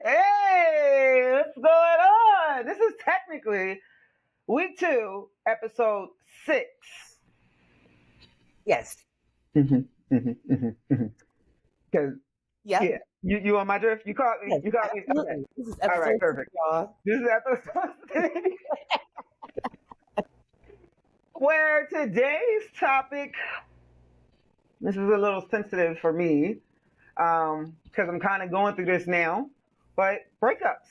Hey, what's going on? This is technically week 2, episode 6. Yes. Because Yep. yeah, you on my drift? You caught me. Yes, You caught me. Okay. absolutely. This is All right. episode 6, Perfect. y'all. This is episode 6. Where today's topic. This is a little sensitive for me, because I'm kind of going through this now. But breakups.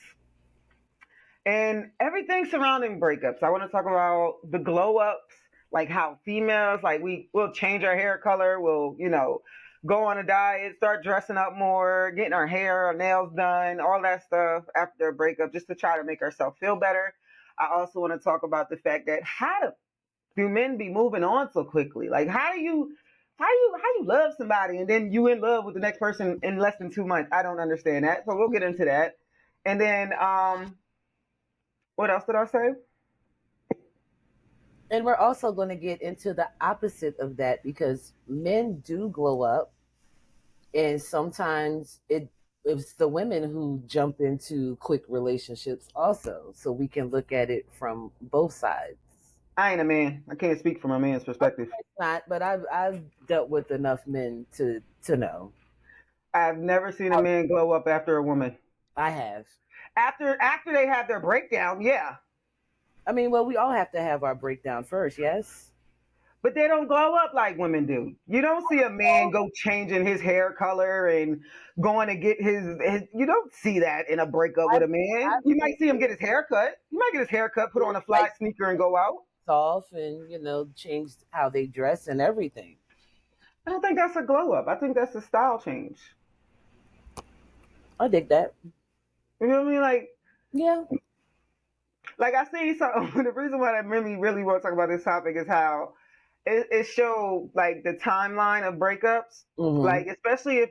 And everything surrounding breakups. I want to talk about the glow ups, like how females, like we'll change our hair color, we'll go on a diet, start dressing up more, getting our hair, our nails done, all that stuff after a breakup, just to try to make ourselves feel better. I also want to talk about the fact that do men be moving on so quickly? Like how you love somebody and then you in love with the next person in less than 2 months? I don't understand that. So we'll get into that. And then what else did I say? And we're also going to get into the opposite of that because men do glow up, and sometimes it's the women who jump into quick relationships also. So we can look at it from both sides. I ain't a man. I can't speak from a man's perspective. It's not, but I've dealt with enough men to know. I've never seen a man glow up after a woman. I have. After they have their breakdown, yeah. I mean, well, we all have to have our breakdown first, yes? But they don't glow up like women do. You don't see a man go changing his hair color and going to get his you don't see that in a breakup with a man. You might see him get his hair cut. You might get his hair cut, put on a fly sneaker and go out. Off and, change how they dress and everything. I don't think that's a glow up. I think that's a style change. I dig that. You know what I mean? Like, yeah. Like I see something. The reason why I really want to talk about this topic is how it showed like the timeline of breakups. Mm-hmm. Like especially if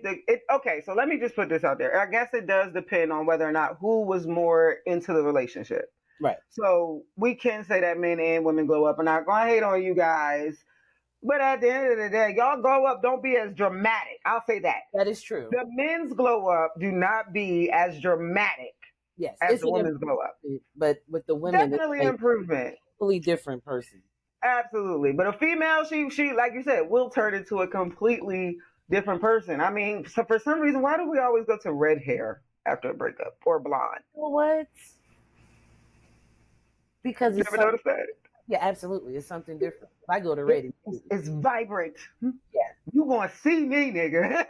okay, so let me just put this out there. I guess it does depend on whether or not who was more into the relationship. Right. So we can say that men and women glow up, and I'm not gonna hate on you guys. But at the end of the day, y'all grow up, don't be as dramatic. I'll say that. That is true. The men's glow up do not be as dramatic. Yes, as the women's glow up. But with the women, definitely it's improvement. Completely different person. Absolutely. But a female, she like you said, will turn into a completely different person. I mean, so for some reason, why do we always go to red hair after a breakup or blonde? You know what? Because you ever noticed that? Yeah, absolutely. It's something different. If I go to red, it's vibrant. Yeah. You gonna see me, nigga.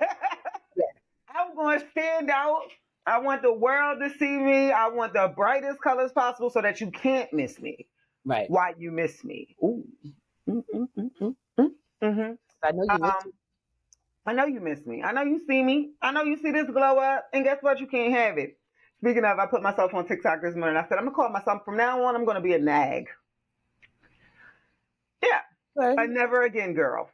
Yeah. I'm gonna stand out. I want the world to see me. I want the brightest colors possible so that you can't miss me. Right. Why you miss me? Ooh. Mm-hmm. I know you miss me. I know you miss me. I know you see me. I know you see this glow up. And guess what? You can't have it. Speaking of, I put myself on TikTok this morning. I said, I'm going to call myself, from now on, I'm going to be a nag. Yeah. Okay. A never again girl.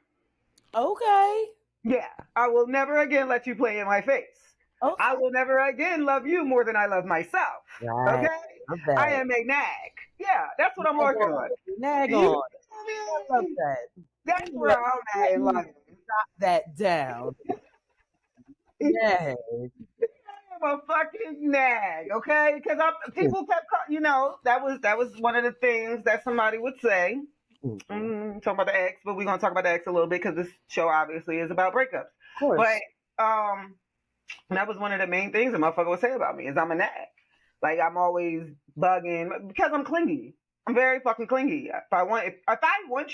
Okay. Yeah. I will never again let you play in my face. Okay. I will never again love you more than I love myself. Right. Okay? I am a nag. Yeah, that's what I'm working on. Nag on. I love that. That's where I'm at in life. Stop that down. Nag. I'm a fucking nag, okay? Because people kept, that was one of the things that somebody would say. Talking about the ex, but we're gonna talk about the ex a little bit because this show obviously is about breakups. Of course. But that was one of the main things a motherfucker would say about me is I'm a nag. Like I'm always bugging because I'm clingy. I'm very fucking clingy. If I want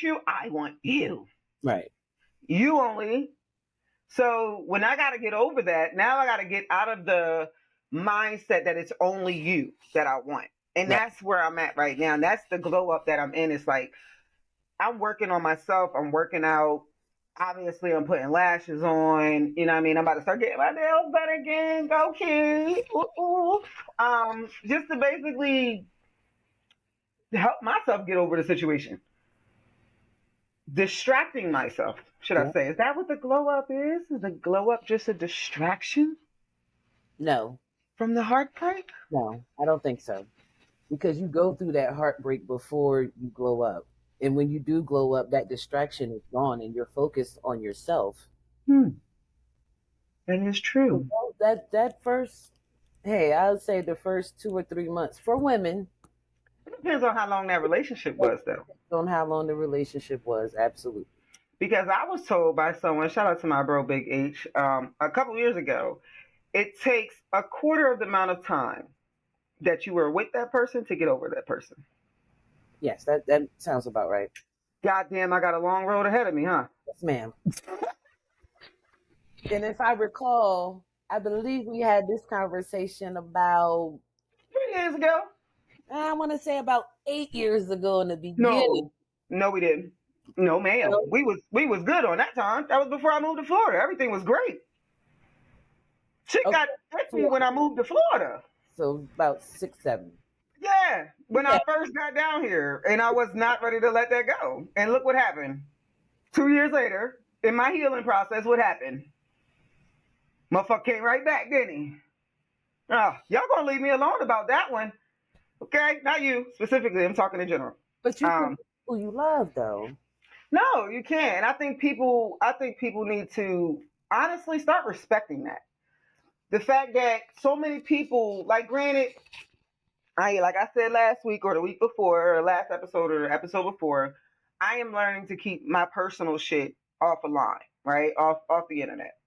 you, I want you. Right. You only. So when I got to get over that, now I got to get out of the mindset that it's only you that I want. And that's where I'm at right now. And that's the glow up that I'm in. It's like, I'm working on myself. I'm working out. Obviously, I'm putting lashes on. You know what I mean? I'm about to start getting my nails done again. Go kid. Just to basically help myself get over the situation. Distracting myself, should I say. Is that what the glow up is? Is the glow up just a distraction? No. From the heartbreak? No, I don't think so. Because you go through that heartbreak before you glow up. And when you do glow up, that distraction is gone and you're focused on yourself. That is true. So that first Hey, I would say the first 2 or 3 months for women. It depends on how long that relationship Like, was, though. on how long the relationship was. Absolutely. Because I was told by someone, shout out to my bro Big H, a couple years ago, it takes a quarter of the amount of time that you were with that person to get over that person. Yes, that sounds about right. Goddamn, I got a long road ahead of me, huh? Yes, ma'am. And if I recall, I believe we had this conversation about, 3 years ago? I want to say about 8 years ago in the beginning. No, no, we didn't. No, ma'am. So, We was good on that time. That was before I moved to Florida. Everything was great. Shit okay, got iffy so, when I moved to Florida. so about 6, 7. Yeah, when Yeah. I first got down here, and I was not ready to let that go. And look what happened. 2 years later, in my healing process, what happened? Motherfucker came right back, didn't he? Oh, y'all gonna leave me alone about that one. Okay, not you specifically. I'm talking in general. But you can Um, be who you love, though. no, you can't. I think people need to honestly start respecting that. The fact that so many people, like, granted, like I said last week or the week before or last episode or the episode before, I am learning to keep my personal shit off a line, right, off the internet.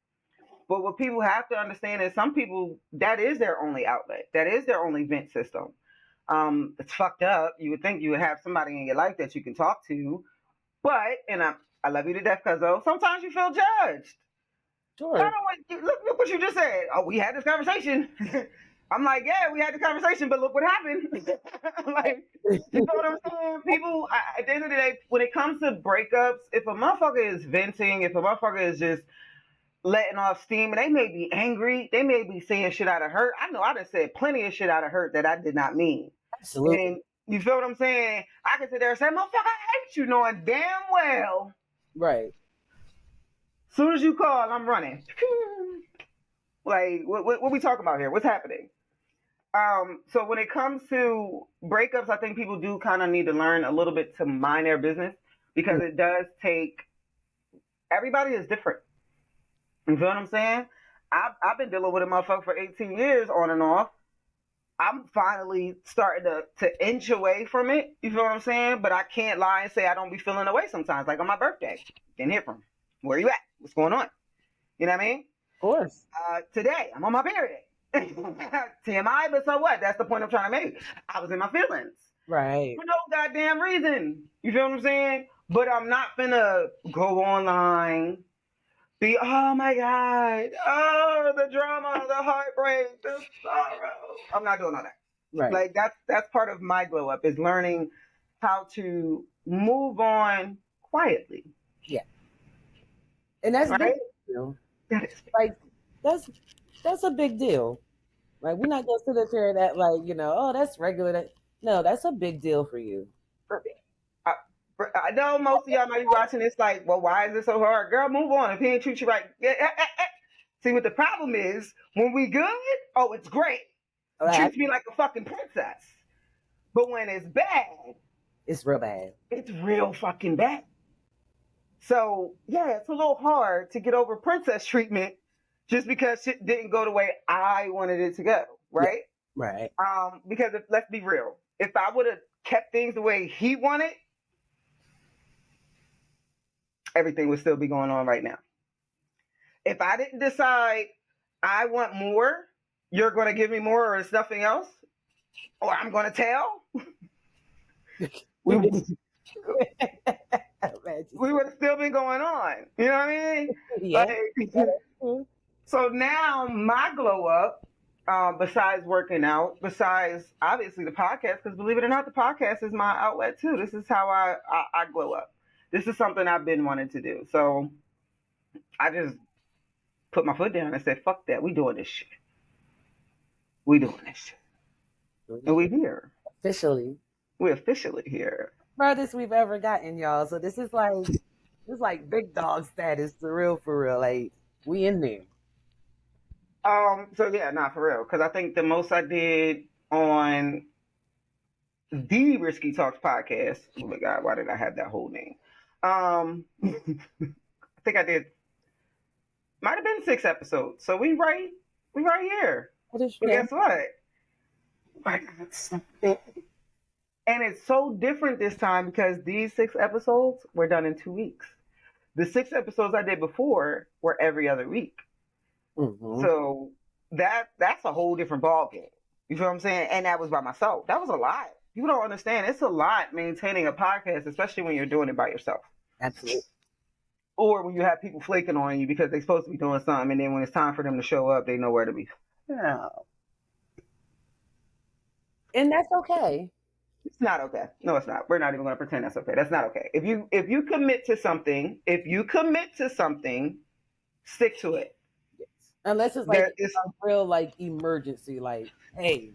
But what people have to understand is some people that is their only outlet, that is their only vent system. It's fucked up. You would think you would have somebody in your life that you can talk to, but I love you to death, cuz though sometimes you feel judged. I Sure. don't want look what you just said. Oh, we had this conversation. I'm like, yeah, we had the conversation, but look what happened. Like, you know what I'm saying? People, at the end of the day, when it comes to breakups, if a motherfucker is venting, if a motherfucker is just letting off steam, and they may be angry, they may be saying shit out of hurt. I know I done said plenty of shit out of hurt that I did not mean. Absolutely. And you feel what I'm saying? I can sit there and say, motherfucker, I hate you, knowing damn well. Right. Soon as you call, I'm running. Like, what we talking about here? What's happening? So when it comes to breakups, I think people do kind of need to learn a little bit to mind their business because it does take. Everybody is different. You feel what I'm saying? I've been dealing with a motherfucker for 18 years on and off. I'm finally starting to inch away from it. You feel what I'm saying? But I can't lie and say I don't be feeling away sometimes. Like on my birthday, didn't hear from him. Where you at? What's going on? You know what I mean? Of course. Today, I'm on my period. TMI, but so what? That's the point I'm trying to make. I was in my feelings Right. for no goddamn reason. You feel what I'm saying? But I'm not finna go online, be, oh my God, oh, the drama, the heartbreak, the sorrow. I'm not doing all that. Right. Like, that's part of my glow up is learning how to move on quietly, Yeah. And that's big right? deal. That is Like, that's that's a big deal. Like, we're not gonna sit up here and act like, oh, that's regular. No, that's a big deal for you. I, I know most of y'all might be watching this like, well, why is it so hard? Girl, move on. If he ain't treat you right. See, what the problem is, when we good, oh, it's great. All right. Treats me like a fucking princess. But when it's bad, It's real bad. it's real fucking bad. So, yeah, it's a little hard to get over princess treatment just because shit didn't go the way I wanted it to go, Yeah. right? Right. Because let's be real. If I would have kept things the way he wanted, everything would still be going on right now. If I didn't decide I want more, you're going to give me more or something else, or I'm going to tell, we, we would have still been going on. You know what I mean? Yeah. Like, so now my glow up, besides working out, besides obviously the podcast, because believe it or not, the podcast is my outlet too. This is how I glow up. This is something I've been wanting to do. So I just put my foot down and said, fuck that. We doing this shit. We doing this shit. And we here. Officially. We're officially here. Furthest we've ever gotten, y'all. So this is like big dog status for real. Like, we in there. So yeah, not for real. Because I think the most I did on the Risky Talks podcast. Oh my God, why did I have that whole name? I think I did. Might have been 6 episodes. So we right here. I just, But guess what? I got something. And it's so different this time because these 6 episodes were done in 2 weeks. The 6 episodes I did before were every other week. mm-hmm. So that's a whole different ballgame. You feel what I'm saying? And that was by myself. That was a lot. People don't understand. It's a lot maintaining a podcast, especially when you're doing it by yourself. Absolutely. Or when you have people flaking on you because they're supposed to be doing something, and then when it's time for them to show up, they know where to be. Yeah. And that's okay. It's not okay. No, it's not. We're not even going to pretend that's okay. That's not okay. If you commit to something, stick to it. Yes. Unless it's like There is a real like emergency, like, hey,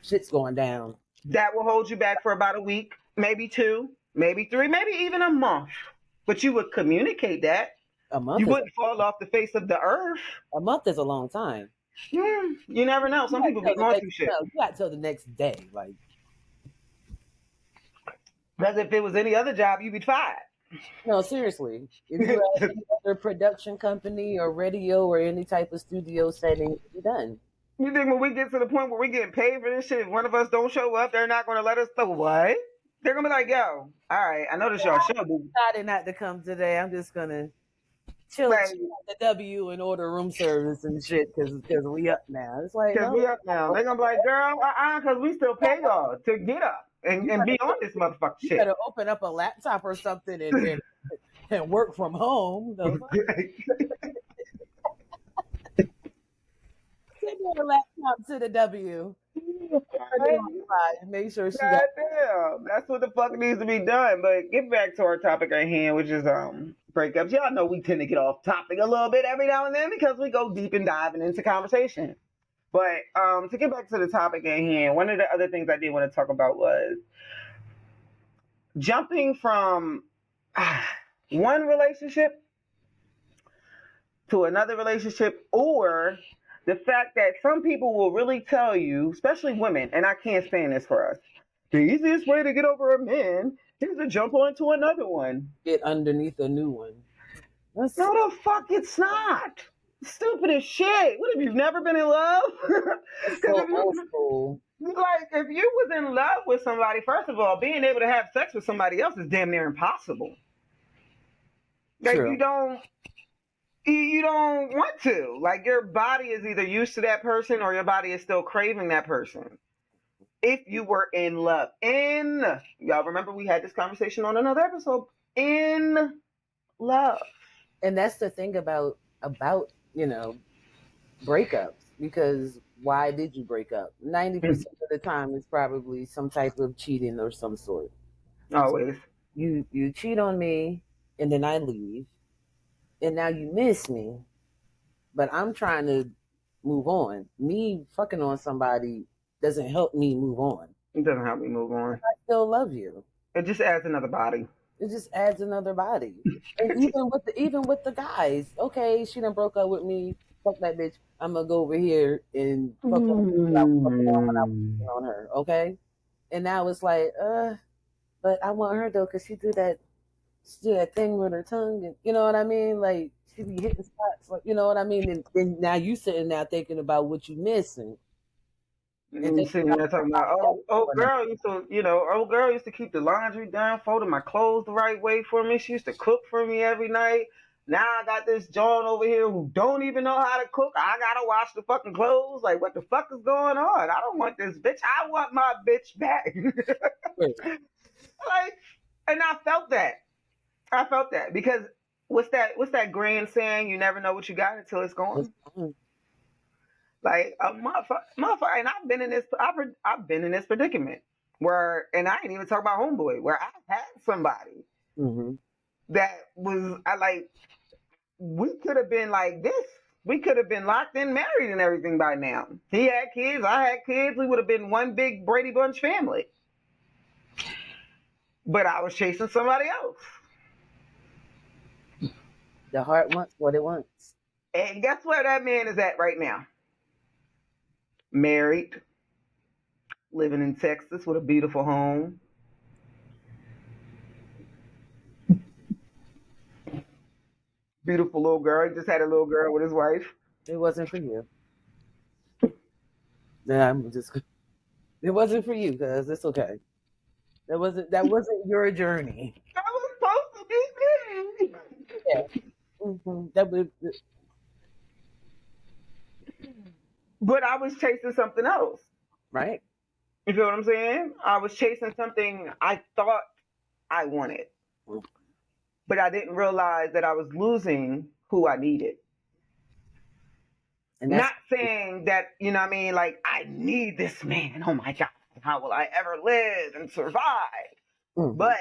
shit's going down. that will hold you back for about a week, maybe 2, maybe 3, maybe even a month. But you would communicate that. A month You is wouldn't fall off the face of the earth. a month is a long time. You never know. You Some got people be till the going next, through shit. no, you got till the next day. Like, Because if it was any other job, you'd be fired. no, seriously. If you had any other production company or radio or any type of studio setting, you're done. You think when we get to the point where we getting paid for this shit, if one of us don't show up, they're not going to let us know what? They're going to be like, yo, all right, I know this y'all show, but Decided not to come today. I'm just gonna chill like, at the W and order room service and shit because we up now. It's like, because no, we up now. They're going to be like, girl, because we still pay y'all to get up you and be on this motherfucking you shit. better open up a laptop or something and work from home. No, send her a laptop to the W. Make sure she got. God damn, that's what the fuck needs to be done. But get back to our topic at hand, which is breakups. Y'all know we tend to get off topic a little bit every now and then because we go deep and diving into conversation. But to get back to the topic at hand, one of the other things I did want to talk about was jumping from one relationship to another relationship, or the fact that some people will really tell you, especially women, and I can't stand this for us, the easiest way to get over a man is to jump onto another one. Get underneath a new one. That's No, the fuck, it's not. Stupid as shit. What if you've never been in love? Because so if old you school. like, if you was in love with somebody, first of all, being able to have sex with somebody else is damn near impossible. Like True. you don't want to. Like your body is either used to that person or your body is still craving that person. If you were in love, y'all remember we had this conversation on another episode. In love, And that's the thing about breakups, because why did you break up? 90% of the time it's probably some type of cheating or some sort. always. You cheat on me and then I leave and now you miss me, but I'm trying to move on. Me fucking on somebody doesn't help me move on. It doesn't help me move on. I still love you. It just adds another body. It just adds another body. And even with the guys, okay, she done broke up with me. Fuck that bitch. I'm gonna go over here and fuck on when I was on her, okay? And now it's like, but I want her though, cause she do that thing with her tongue, and you know what I mean? Like she be hitting spots, like you know what I mean? And then now you sitting there thinking about what you missing, and And you thinking sitting there talking about, old girl used to keep the laundry down, folding my clothes the right way for me. She used to cook for me every night. Now I got this John over here who don't even know how to cook. I gotta wash the fucking clothes. Like, what the fuck is going on? I don't want this bitch. I want my bitch back. Like, and I felt that. Because what's that grand saying? You never know what you got until it's gone. Like a motherfucker, and I've been in this predicament where, and I ain't even talk about homeboy, where I had somebody mm-hmm. that was, I like, we could have been like this. We could have been locked in, married, and everything by now. He had kids, I had kids. We would have been one big Brady Bunch family. But I was chasing somebody else. The heart wants what it wants. And guess where that man is at right now? Married, living in Texas with a beautiful home. Beautiful little girl. He just had a little girl with his wife. It wasn't for you. Nah, I'm just. It wasn't for you, cuz it's okay. That wasn't your journey. That was supposed to be Yeah. me. That was But I was chasing something else. right. You feel what I'm saying? I was chasing something I thought I wanted, but I didn't realize that I was losing who I needed. And that's Not saying that, you know what I mean, like, I need this man. Oh my God. How will I ever live and survive? mhm. But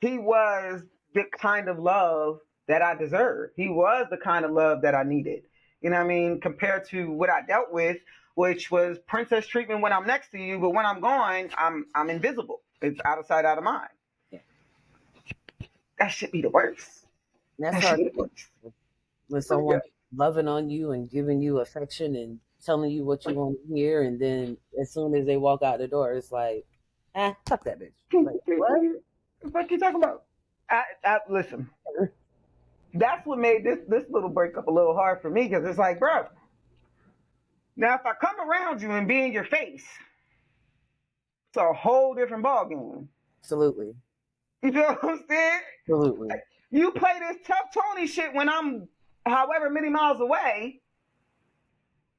he was the kind of love that I deserved. He was the kind of love that I needed. You know what I mean? Compared to what I dealt with, which was princess treatment when I'm next to you, but when I'm gone, I'm invisible. It's out of sight, out of mind. Yeah. That should be the worst. And that's That should hard be the worst. when Oh, someone loving on you and giving you affection and telling you what you want to hear, and then as soon as they walk out the door, it's like, fuck that bitch. Like what? what you talking about? Listen, that's what made this little breakup a little hard for me because it's like, bro, now if I come around you and be in your face, it's a whole different ball game. Absolutely, You know what I'm saying? absolutely. You play this tough Tony shit when I'm however many miles away,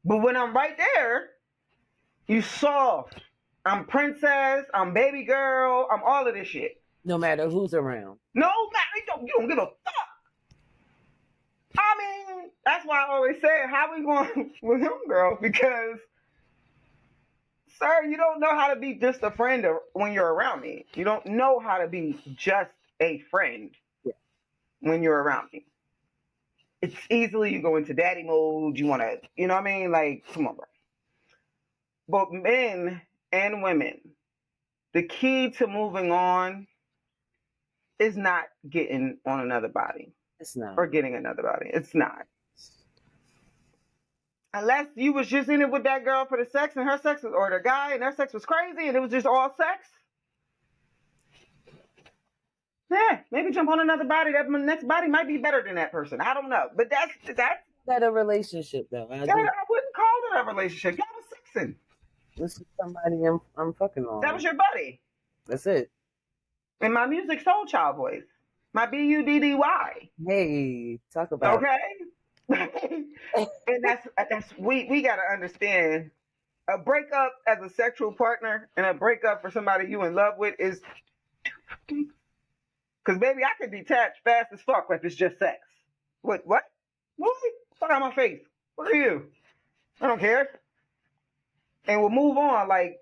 but when I'm right there, you soft. I'm princess. I'm baby girl. I'm all of this shit. No matter who's around. No, man, you don't give a fuck. I mean, that's why I always say, how we going with him, girl? Because, sir, you don't know how to be just a friend when you're around me. You don't know how to be just a friend Yeah. when you're around me. It's easily you go into daddy mode. You want to, you know what I mean? Like, come on, bro. Both men and women, the key to moving on is not getting on another body It's not. or getting another body. It's not. Unless you was just in it with that girl for the sex and her sex was, or the guy and their sex was crazy and it was just all sex. Yeah, maybe jump on another body. That next body might be better than that person. I don't know, but that's That a relationship though. I that. do. I wouldn't call it a relationship. Y'all was sexing. This is somebody I'm fucking on. That was your buddy. That's it. And my music soul child voice. My Buddy. Hey, talk about Okay. it. And that's we gotta understand a breakup as a sexual partner and a breakup for somebody you in love with is because baby, I can detach fast as fuck if it's just sex. What? What? Fuck out my face. What are you? I don't care. And we'll move on. Like,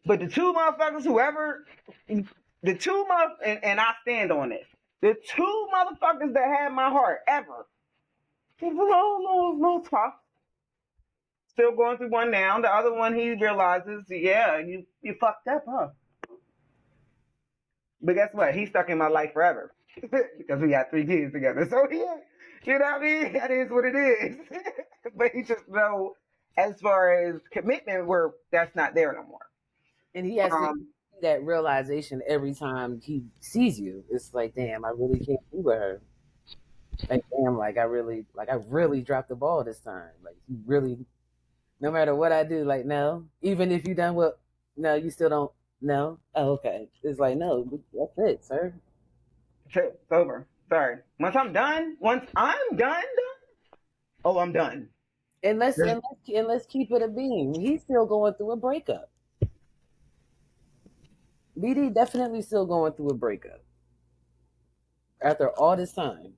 but the two motherfuckers, whoever, the two and I stand on this. The two motherfuckers that had my heart ever. It was a little tough. Still going through one now. The other one, he realizes, yeah, you fucked up, huh? But guess what? He's stuck in my life forever because we got 3 kids together. So yeah, you know what I mean? That is what it is. But he just know as far as commitment, where that's not there no more. And he has to Um, that realization every time he sees you. It's like, damn, I really can't be with her. Like, damn, I really dropped the ball this time. Like, you really, no matter what I do, like, no, even if you done what, no, you still don't, no. Oh, okay. It's like, no, that's it, sir. it's over. Sorry. Once I'm done, oh, I'm done. And let's keep it a beam. He's still going through a breakup. BD definitely still going through a breakup after all this time.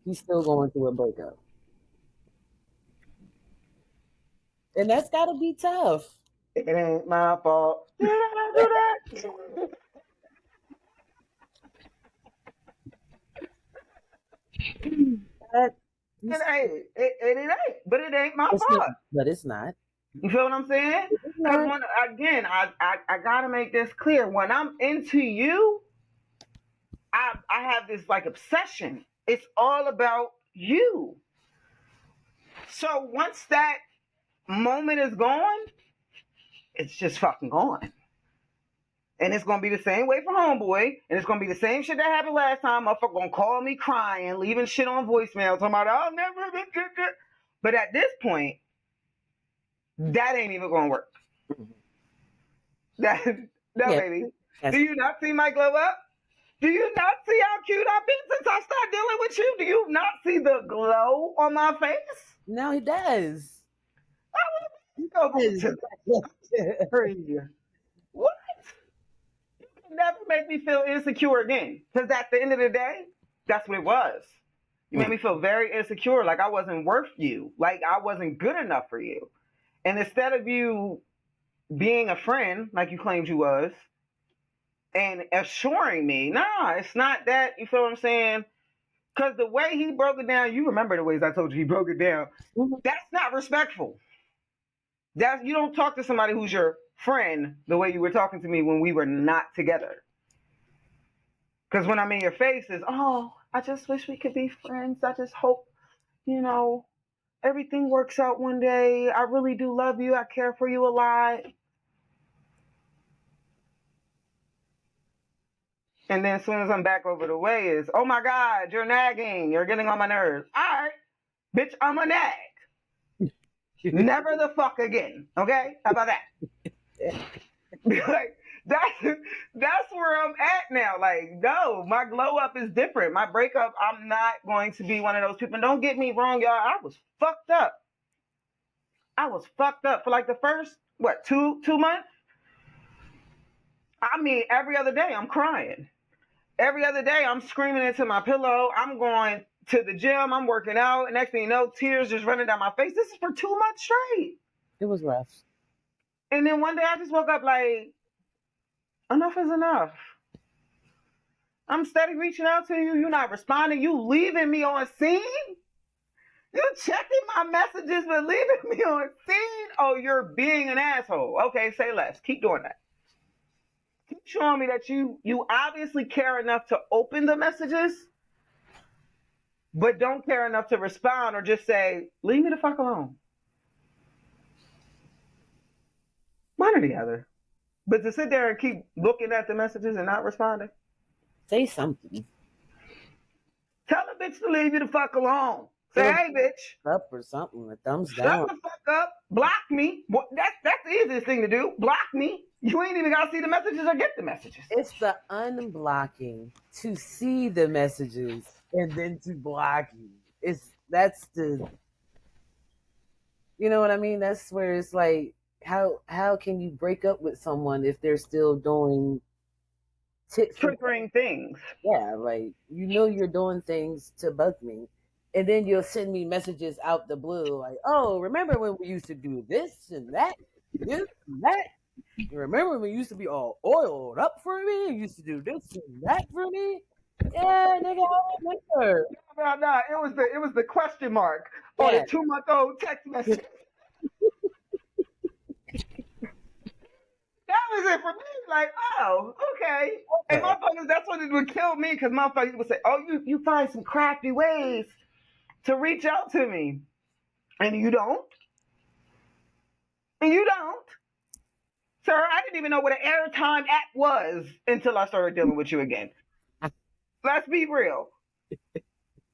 He's still going through a breakup, and that's got to be tough. It ain't my fault. Did I do that? That, It ain't. It ain't. But it ain't my it's not, fault. but it's not. You feel what I'm saying? It's Because not. again, I gotta make this clear. When I'm into you, I have this like obsession. It's all about you. So once that moment is gone, it's just fucking gone. And it's gonna be the same way for homeboy, and it's gonna be the same shit that happened last time. Motherfucker gonna call me crying, leaving shit on voicemail, talking about I'll never. But at this point, that ain't even gonna work. Mhm. That no, Yeah, baby. Do that's you not see my glow up? Do you not see how cute I've been since I started dealing with you? Do you not see the glow on my face? now he does. I will go back Yes. to crazy. What? Never make me feel insecure again. Because at the end of the day, that's what it was. You made me feel very insecure, like I wasn't worth you, like I wasn't good enough for you. And instead of you being a friend, like you claimed you was, and assuring me, nah, it's not that. You feel what I'm saying? Because the way he broke it down, you remember the ways I told you he broke it down. Mhm. That's not respectful. That's you don't talk to somebody who's your friend the way you were talking to me when we were not together. Because when I'm in your face, is oh, I just wish we could be friends. I just hope you know everything works out one day. I really do love you. I care for you a lot. And then as soon as I'm back over the way, is oh my God, you're nagging. You're getting on my nerves. All right, bitch, I'm a nag. Never the fuck again. Okay? How about that? Like that's where I'm at now. Like, no, my glow up is different. My breakup, I'm not going to be one of those people. And don't get me wrong, y'all. I was fucked up. I was fucked up for like the first what 2 months. I mean, every other day I'm crying. Every other day I'm screaming into my pillow. I'm going to the gym. I'm working out. And next thing you know, tears just running down my face. This is for 2 months straight. It was rough. And then one day I just woke up like, enough is enough. I'm steady reaching out to you. You're not responding. You leaving me on scene. You checking my messages but leaving me on scene. Oh, you're being an asshole. Okay, say less. Keep doing that. Keep showing me that you obviously care enough to open the messages, but don't care enough to respond or just say, leave me the fuck alone. One or the other. But to sit there and keep looking at the messages and not responding, Say something. tell a bitch to leave you the fuck alone. Say, Give hey, bitch, a up or something. A thumbs shut down. the fuck up. Block me. That's the easiest thing to do. Block me. You ain't even gotta see the messages or get the messages. It's the unblocking to see the messages and then to block you. That's the you know what I mean? That's where it's like how can you break up with someone if they're still doing tit for Triggering things. yeah, like you know you're doing things to bug me. And then you'll send me messages out the blue like, oh, remember when we used to do this and that, this and that? You remember when we used to be all oiled up for me? You used to do this and that for me? Yeah, nigga, I remember. No. It was the question mark on Yeah, a 2-month-old text message. That was it for me. Like, oh, okay. And okay. motherfuckers, that's what it would kill me because motherfuckers would say, oh, you find some crafty ways to reach out to me. And you don't. And you don't. Sir, I didn't even know what an airtime app was until I started dealing with you again. Let's be real.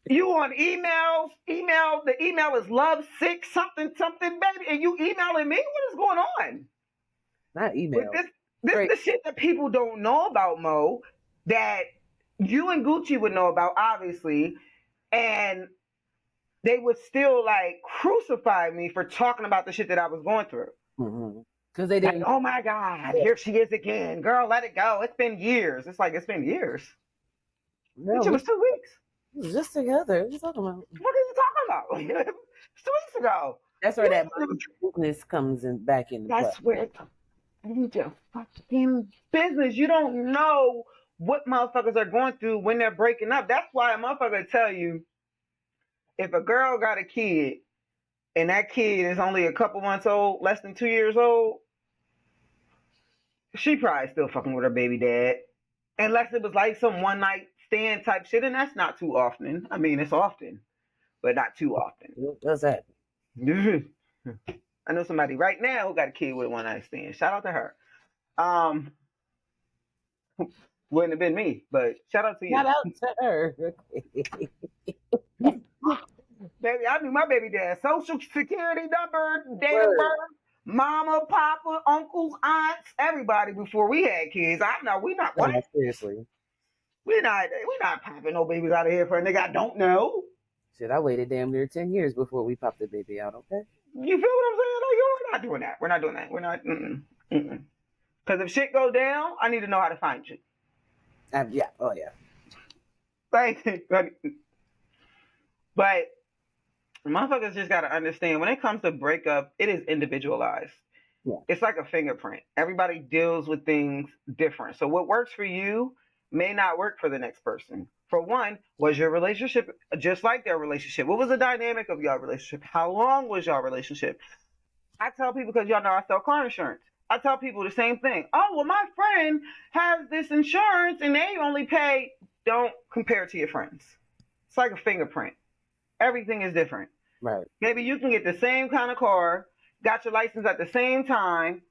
You on the email is love sick something something baby, and you emailing me. What is going on? Not But email. this Straight. the shit that people don't know about Mo that you and Gucci would know about obviously, and they would still like crucify me for talking about the shit that I was going through. Because they Like, didn't. oh my God, here she is again. Girl, let it go. It's been years. It's like, it's been years. No, Bitch, it we was 2 weeks. was just together. What are you talking about? What are you talking about? It's 2 weeks ago. That's where that business comes in back into play. That's where I need your fucking business. You don't know what motherfuckers are going through when they're breaking up. That's why a motherfucker tell you if a girl got a kid and that kid is only a couple months old, less than 2 years old, she probably still fucking with her baby dad. Unless it was like some one night stand type shit, and that's not too often. I mean, it's often, but not too often. What's that? I know somebody right now who got a kid with a one night stand. Shout out to her. Um, wouldn't have been me, but shout out to you. Shout out to her. Baby, baby. I knew my baby dad's social security number, date of Word. birth, mama, papa, uncles, aunts, everybody before we had kids. I know we not what? No, seriously. We not popping no babies out of here for a nigga I don't know. Shit, I waited damn near 10 years before we popped the baby out, okay? You feel what I'm saying? Like, yo, we're not doing that. We're not doing that. We're not. Because if shit goes down, I need to know how to find you. Yeah, oh yeah. Like, but motherfuckers just gotta understand when it comes to breakup, it is individualized. Yeah. It's like a fingerprint. Everybody deals with things different. So what works for you may not work for the next person. For one, was your relationship just like their relationship? What was the dynamic of your relationship? How long was your relationship? I tell people because y'all know I sell car insurance. I tell people the same thing. Oh, well, my friend has this insurance and they only pay. Don't compare it to your friends. It's like a fingerprint. Everything is different. Right. Maybe you can get the same kind of car, got your license at the same time,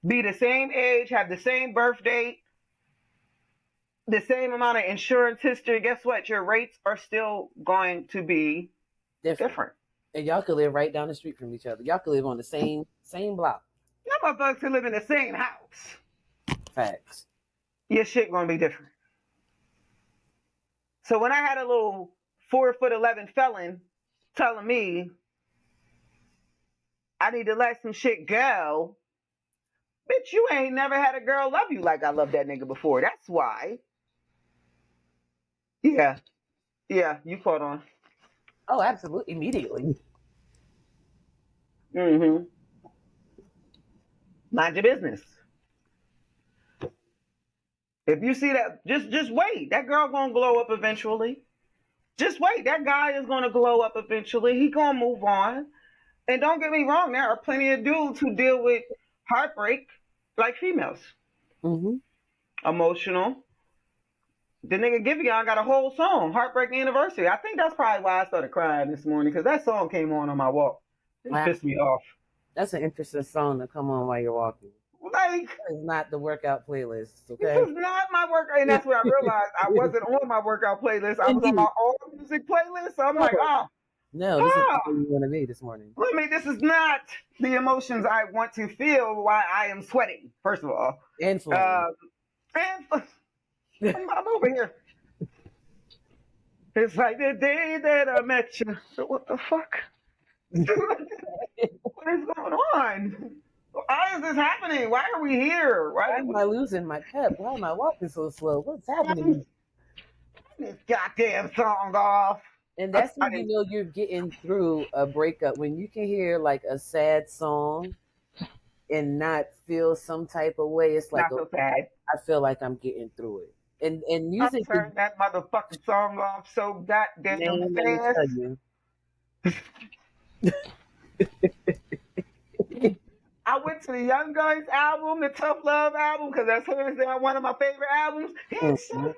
be the same age, have the same birth date, the same amount of insurance history. Guess what? Your rates are still going to be different. And y'all could live right down the street from each other. Y'all could live on the same block. Y'all motherfuckers can live in the same house. Facts. Your shit gonna be different. So when I had a little 4'11" felon telling me I need to let some shit go, bitch, you ain't never had a girl love you like I loved that nigga before. That's why. Yeah, you caught on. Oh, absolutely. Immediately. Mm-hmm. Mind your business. If you see that, just wait. That girl gonna glow up eventually. Just wait. That guy is gonna glow up eventually. He gonna move on. And don't get me wrong, there are plenty of dudes who deal with heartbreak like females. Mm-hmm. Emotional. The nigga Giveon got a whole song, Heartbreak Anniversary. I think that's probably why I started crying this morning, because that song came on my walk. It Wow. pissed me off. That's an interesting song to come on while you're walking. Like, It's not the workout playlist, okay? this is not my workout. And that's what I realized. I wasn't on my workout playlist. I was on my all music playlist. So I'm like, no, this is where you want to be this morning. I mean, this is not the emotions I want to feel while I am sweating, first of all. And flame. I'm over here. It's like the day that I met you. So what the fuck? What is going on? Why is this happening? Why are we here? Why am I losing my pep? Why am I walking so slow? What's happening? This goddamn song off. And that's when you know you're getting through a breakup, when you can hear like a sad song and not feel some type of way. It's like, not so sad. I feel like I'm getting through it. And music I turned that motherfucking song off so goddamn fast. I went to the Young Guns album, the Tough Love album, because that's hands down one of my favorite albums. It's just a look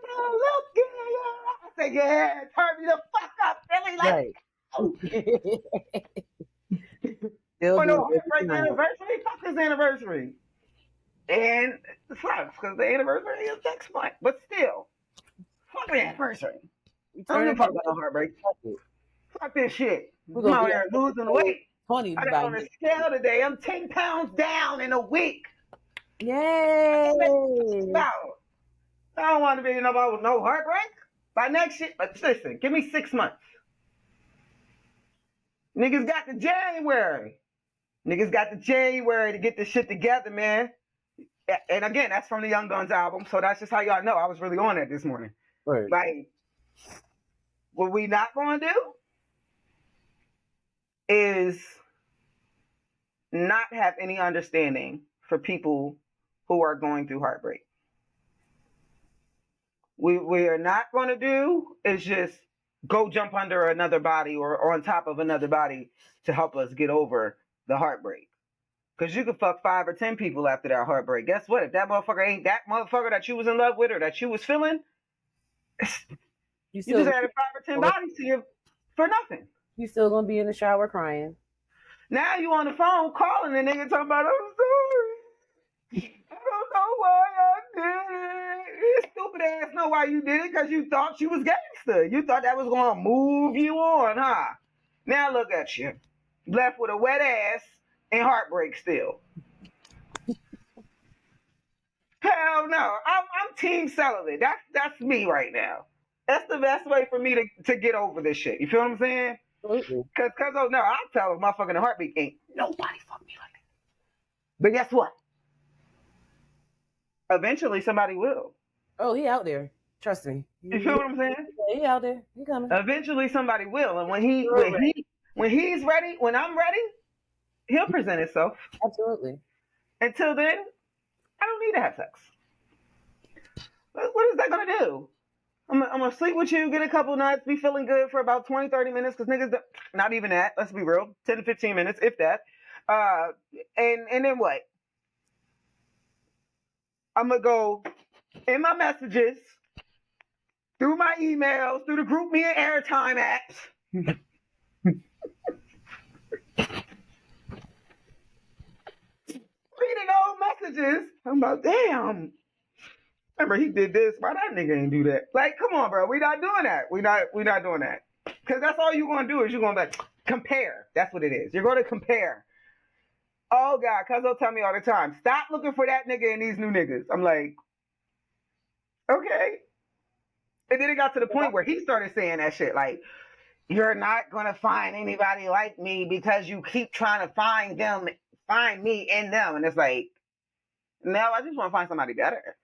good. I said, yeah, turn me the fuck up, Billy. Like, for no heartbreak anniversary, fuck this anniversary. And it sucks because the anniversary is next month. But still, fuck the anniversary. I don't talk about no heartbreak. Fuck this shit. I'm out here losing weight. I got on a scale today. I'm 10 pounds down in a week. Yay! I don't want to be nobody with no heartbreak. By next year, but listen, give me 6 months. Niggas got the January. Niggas got the January to get this shit together, man. And again, that's from the Young Guns album, so that's just how y'all know I was really on that this morning. Right. Like, what we not going to do is not have any understanding for people who are going through heartbreak. We are not going to do is just go jump under another body or on top of another body to help us get over the heartbreak. Because you could fuck 5 or 10 people after that heartbreak. Guess what? If that motherfucker ain't that motherfucker that you was in love with or that you was feeling, you just added 5 or 10 bodies to you for nothing. You still gonna be in the shower crying. Now you on the phone calling the nigga talking about, I'm sorry. I don't know why I did it. You stupid ass know why you did it, because you thought you was gangster. You thought that was going to move you on, huh? Now look at you, left with a wet ass and heartbreak still. Hell no, I'm team celibate. That's me right now. That's the best way for me to get over this shit. You feel what I'm saying? Absolutely. Cause oh no, I'll tell a motherfucker in a heartbeat ain't nobody fuck me like that. But guess what? Eventually somebody will. Oh, he out there. Trust me. You feel what I'm saying? He out there. He coming. Eventually somebody will, and when he when Absolutely. he when he's ready, when I'm ready, he'll present himself. Absolutely. Until then, I don't need to have sex. What is that gonna do? I'm gonna sleep with you, get a couple nights, be feeling good for about 20, 30 minutes, because niggas, not even that, let's be real, 10 to 15 minutes, if that. Uh, and then what? I'm gonna go in my messages, through my emails, through the group me and airtime apps. Reading old messages. I'm like, damn. Remember he did this. Why that nigga ain't do that? Like, come on, bro. We not doing that. We not doing that. Cause that's all you're gonna do is you're gonna like compare. That's what it is. You're gonna compare. Oh God, cuz they'll tell me all the time, stop looking for that nigga in these new niggas. I'm like, okay. And then it got to the point where he started saying that shit like, you're not gonna find anybody like me because you keep trying to find me in them. And it's like, no, I just want to find somebody better.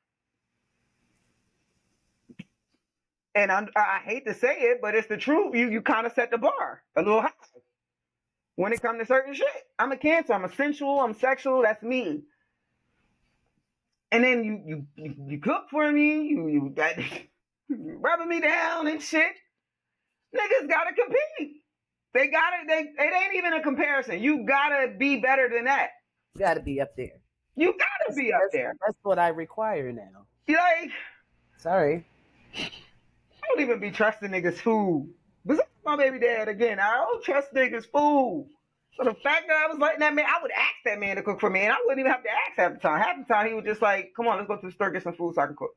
And I hate to say it, but it's the truth. You kind of set the bar a little high when it comes to certain shit. I'm a Cancer. I'm a sensual. I'm sexual. That's me. And then you cook for me. You got rubbing me down and shit. Niggas gotta compete. They gotta. It ain't even a comparison. You gotta be better than that. Got to be up there. You gotta be up there. That's what I require now. You like, Sorry. I don't even be trusting niggas' food. Besides my baby dad again, I don't trust niggas' food. So the fact that I was letting that man, I would ask that man to cook for me, and I wouldn't even have to ask half the time. Half the time he was just like, "Come on, let's go to the store get some food so I can cook."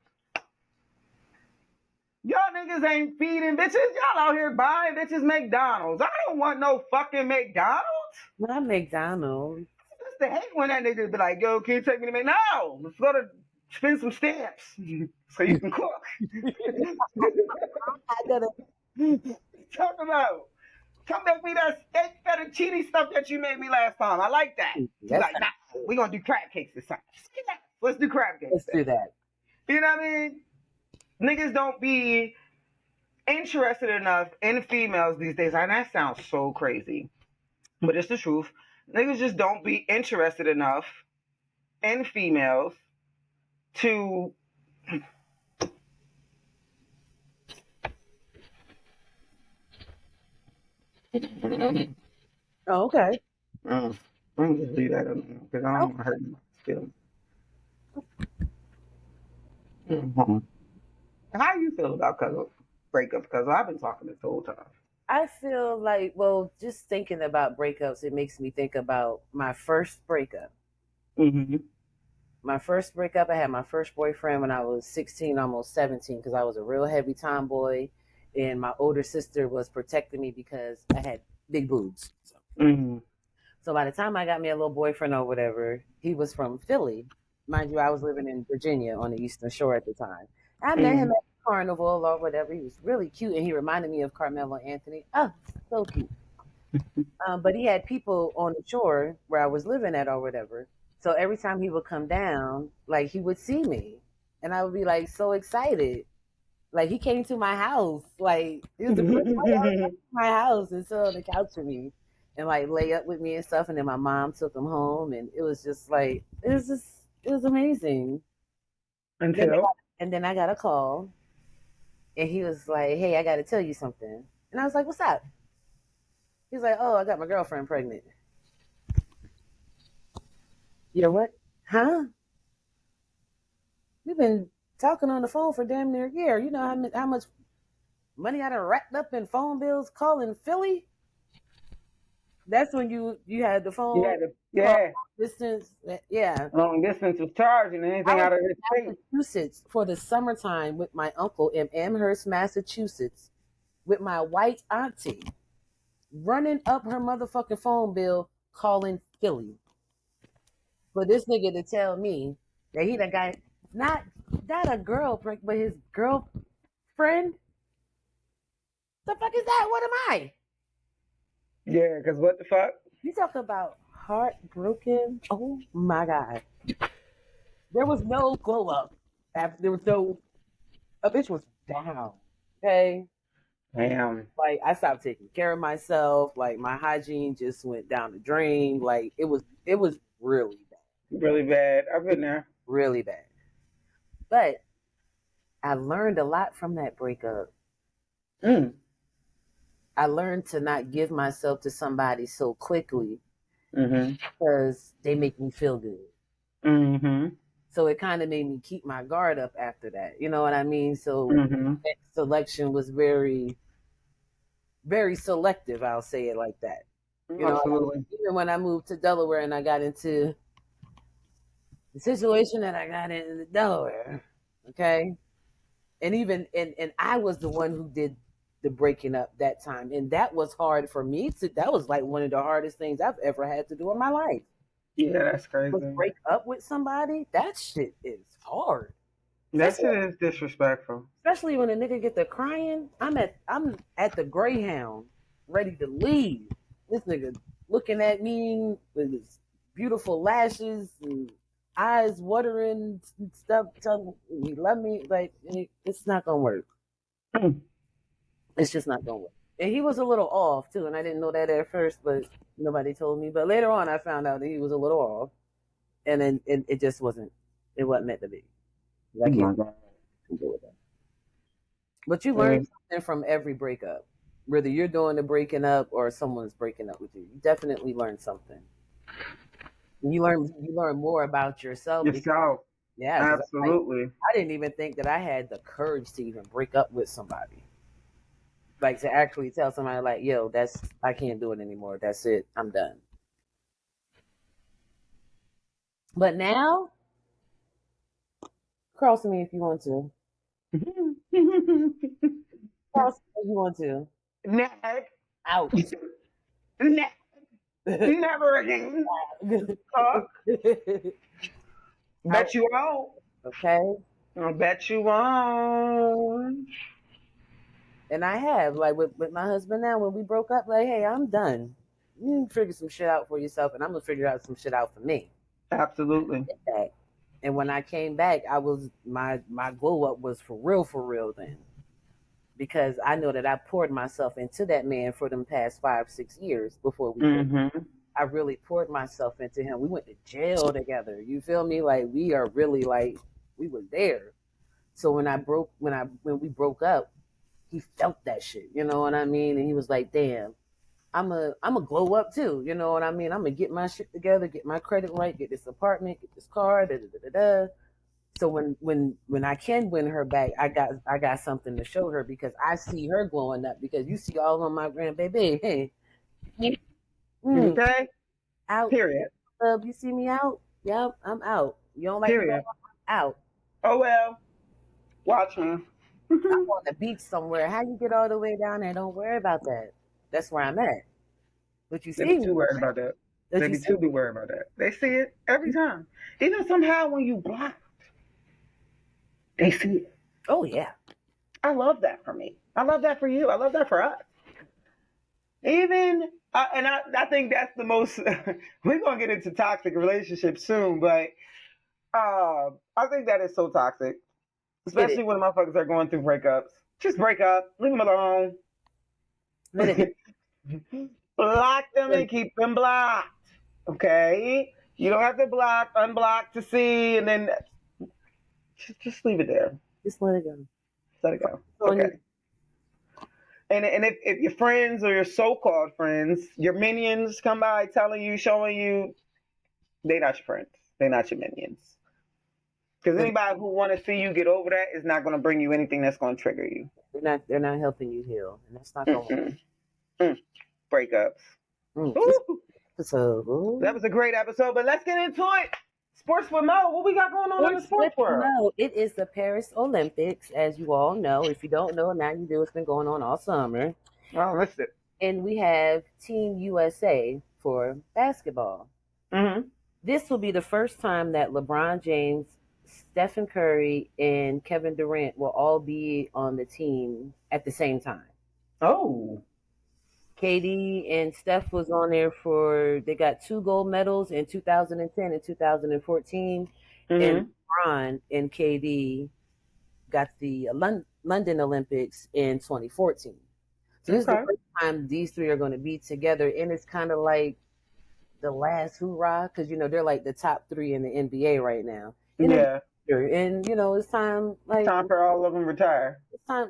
Y'all niggas ain't feeding bitches. Y'all out here buying bitches McDonald's. I don't want no fucking McDonald's. Not McDonald's. Just to hate when that nigga be like, "Yo, can you take me to McDonald's? No, let's go to spend some stamps so you can cook." I gotta. Talk about. Come make me that steak fettuccine stuff that you made me last time. I like that. He's That's like, nah, we're going to do crab cakes this time. Let's do crab cakes. Let's do that. You know what I mean? Niggas don't be interested enough in females these days. And that sounds so crazy, but it's the truth. Niggas just don't be interested enough in females to. Oh, okay. I'm gonna just leave that alone because I don't want to hurt my feelings. Mhm. How do you feel about breakups? Because I've been talking this whole time. I feel like, well, just thinking about breakups, it makes me think about my first breakup. Mm-hmm. My first breakup, I had my first boyfriend when I was 16, almost 17, because I was a real heavy tomboy, and my older sister was protecting me because I had big boobs. Mm-hmm. So by the time I got me a little boyfriend or whatever, he was from Philly. Mind you, I was living in Virginia on the Eastern Shore at the time. I met him Mm-hmm. at Carnival or whatever. He was really cute, and he reminded me of Carmelo Anthony. Oh, so cute. But he had people on the shore where I was living at or whatever. So every time he would come down, like he would see me, and I would be like so excited. Like he came to my house. Like it was the first time he ever came to my house and sit on the couch with me and like lay up with me and stuff. And then my mom took him home, and it was just like it was amazing. Then Until. and then I got a call, and he was like, "Hey, I got to tell you something." And I was like, "What's up?" He's like, "Oh, I got my girlfriend pregnant." You know what? Huh? We've been talking on the phone for damn near a year. You know how much money I done racked up in phone bills calling Philly? That's when you had the phone call Yeah. distance. Yeah. Long distance was charging I anything was out of his in state. Massachusetts for the summertime with my uncle in Amherst, Massachusetts, with my white auntie. running up her motherfucking phone bill, calling Philly for this nigga to tell me that he done got not a girl break, but his girlfriend. The fuck is that? What am I? Yeah, because what the fuck? You talk about heartbroken. Oh my god. There was no glow up. After there was no a bitch was down. Okay. Damn. Like I stopped taking care of myself. Like my hygiene just went down the drain. Like it was really bad. Really bad. I've been there. Really bad. But I learned a lot from that breakup. Mm. I learned to not give myself to somebody so quickly Mm-hmm. because they make me feel good. Mm-hmm. So it kind of made me keep my guard up after that. You know what I mean? So Mm-hmm. that selection was very, very selective. I'll say it like that. You know what I mean? Absolutely. Even when I moved to Delaware and I got into the situation that I got in Delaware, okay? And even and I was the one who did the breaking up that time, and that was hard for me to. That was like one of the hardest things I've ever had to do in my life. Yeah, that's Was crazy. break up with somebody. That shit is hard. That shit is disrespectful. Especially when a nigga get to crying. I'm at the Greyhound, ready to leave. This nigga looking at me with his beautiful lashes and eyes watering and stuff, telling me he love me. Like it's not gonna work. Mm. It's just not gonna work. And he was a little off too, and I didn't know that at first, but nobody told me. But later on, I found out that he was a little off, and then it just wasn't. It wasn't meant to be. I Oh my can't god. deal with that. But you learn Yeah. something from every breakup, whether you're doing the breaking up or someone's breaking up with you. You definitely learn something. You learn more about yourself because Yourself. yeah, because Absolutely. I didn't even think that I had the courage to even break up with somebody. Like to actually tell somebody like, yo, that's I can't do it anymore. That's it. I'm done. But now, cross me if you want to. Cross me if you want to. Next. Out. Next. Never again. Fuck. Out. Bet you won't. Okay. I bet you won't. And I have, like with my husband now, when we broke up, like, hey, I'm done. You need to figure some shit out for yourself, and I'm gonna figure out some shit out for me. Absolutely. Did that. And when I came back, I was my glow up was for real then. Because I know that I poured myself into that man for them past 5, 6 years before we broke. Mm-hmm. I really poured myself into him. We went to jail together. You feel me? Like we are really like we were there. So when we broke up, he felt that shit. You know what I mean? And he was like, "Damn, I'm a glow up too. You know what I mean? I'm gonna get my shit together, get my credit right, get this apartment, get this car, da da da da da." So when I can win her back, I got something to show her because I see her glowing up because you see all on my grandbaby. Hey, mm, Okay? out, Period. you see me out? Yep, I'm out. You don't like me? Period. I'm out. Oh well. Watch me. I'm on the beach somewhere. How you get all the way down there? Don't worry about that. That's where I'm at. But you They be see me. too worried about that. But They you be see too be me. worried about that. They see it every time. Even somehow when you block, they see it. Oh yeah. I love that for me. I love that for you. I love that for us. Even I think that's the most. We're gonna get into toxic relationships soon, but I think that is so toxic, It is. especially when motherfuckers are going through breakups. Just break up, leave them alone, Let it block them and keep them blocked. Okay, you don't have to block, unblock to see, and then just leave it there. just let it go. Just let it go. So Okay. And if your friends or your so-called friends, your minions come by telling you, showing you, they not your friends. They're not your minions. Because anybody who want to see you get over that is not going to bring you anything that's going to trigger you. they're not helping you heal, and that's not gonna Mm-mm. Mm. Breakups. work. This Ooh, that episode. was a great episode, but let's get into it. Sports with Mo. What we got going on in the Sports with sports world? Mo. It is the Paris Olympics, as you all know. If you don't know, now you do. It's been going on all summer. Oh, I missed it. and we have Team USA for basketball. Mm-hmm. This will be the first time that LeBron James, Stephen Curry, and Kevin Durant will all be on the team at the same time. Oh. KD and Steph was on there for they got two gold medals in 2010 and 2014, and Mm-hmm. LeBron and KD got the London Olympics in 2014. So this is the Okay. first time these three are going to be together, and it's kind of like the last hoorah because they're like the top three in the NBA right now, and Yeah. it's time It's like time for all of them retire.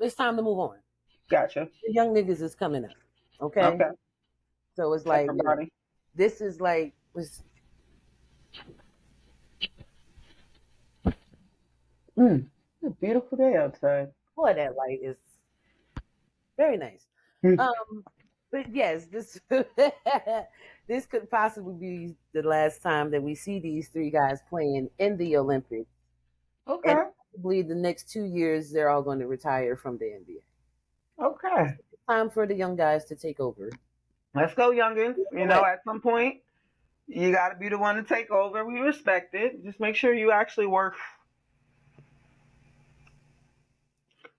it's time to move on. Gotcha. The young niggas is coming up, okay? Okay. So it's like Everybody. this is like Mm. It's a beautiful day outside. boy that light is very nice. Mm. Um, but yes, this this could possibly be the last time that we see these three guys playing in the Olympics, and Okay. probably the next 2 years they're all going to retire from the NBA. Okay. It's time for the young guys to take over. Let's go, youngins. Correct. At some point, you got to be the one to take over. We respect it. Just make sure you actually work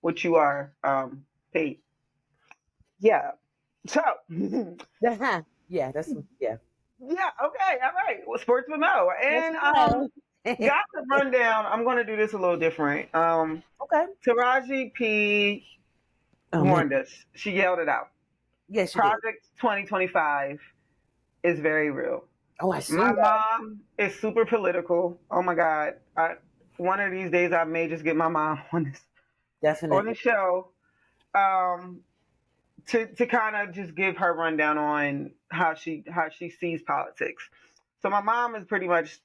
what you are paid. Yeah. So, Yeah, that's yeah. yeah. Okay. All right. Well, sports will know. Yes, And ma'am. gossip rundown. I'm going to do this a little different. Okay. Taraji P Oh man. warned us. She yelled it out. Yes, you did. Project 2025 is very real. Oh, I My seen that. mom is super political. Oh my God. One of these days I may just get my mom on the Definitely. show um, to kind of just give her rundown on how she sees politics. So my mom has pretty much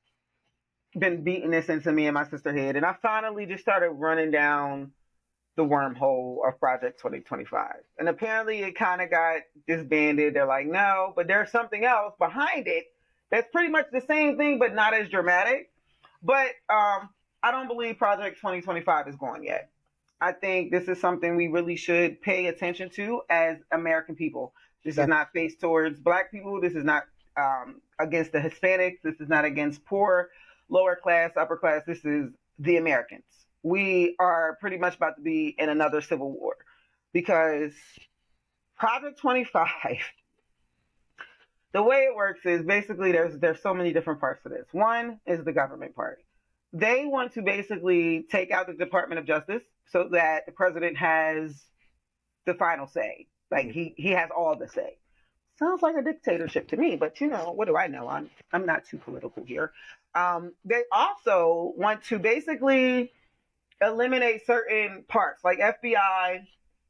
been beating this into me and my sister head, and I finally just started running down the wormhole of Project 2025. And apparently it kind of got disbanded. They're like, no, but there's something else behind it that's pretty much the same thing, but not as dramatic. But I don't believe Project 2025 is going yet. I think this is something we really should pay attention to as American people. This is Def- not faced towards Black people. This is not against the Hispanics. This is not against poor, lower class, upper class. This is the Americans. We are pretty much about to be in another civil war because Project 25, the way it works is basically there's so many different parts to this. One is the government part. They want to basically take out the Department of Justice so that the president has the final say. Like he has all the say. Sounds like a dictatorship to me, but what do I know? I'm not too political here. They also want to basically eliminate certain parts, like FBI.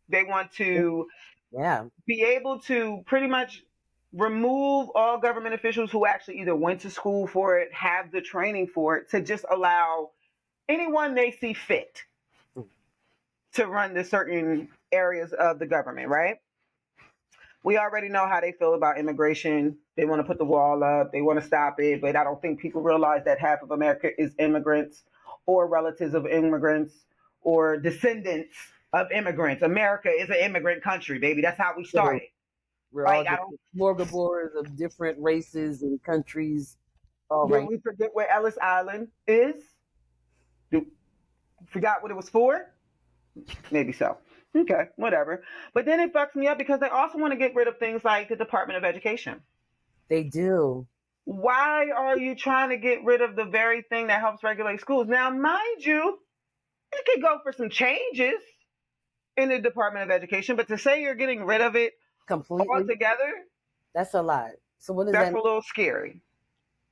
They want to yeah. be able to pretty much remove all government officials who actually either went to school for it, have the training for it, to just allow anyone they see fit to run the certain areas of the government, right? We already know how they feel about immigration. They want to put the wall up, they want to stop it, but I don't think people realize that half of America is immigrants or relatives of immigrants or descendants of immigrants. America is an immigrant country, baby. That's how we True. started. We're all Like, I don't different smorgasbords of different races and countries. All did right. we forget where Ellis Island is? Do, forgot what it was for? Maybe so. Okay, whatever. But then it fucks me up because they also want to get rid of things like the Department of Education. They do. Why are you trying to get rid of the very thing that helps regulate schools? Now, mind you, it could go for some changes in the Department of Education, but to say you're getting rid of it Completely. altogether, That's a lot. So what does that's that a little scary.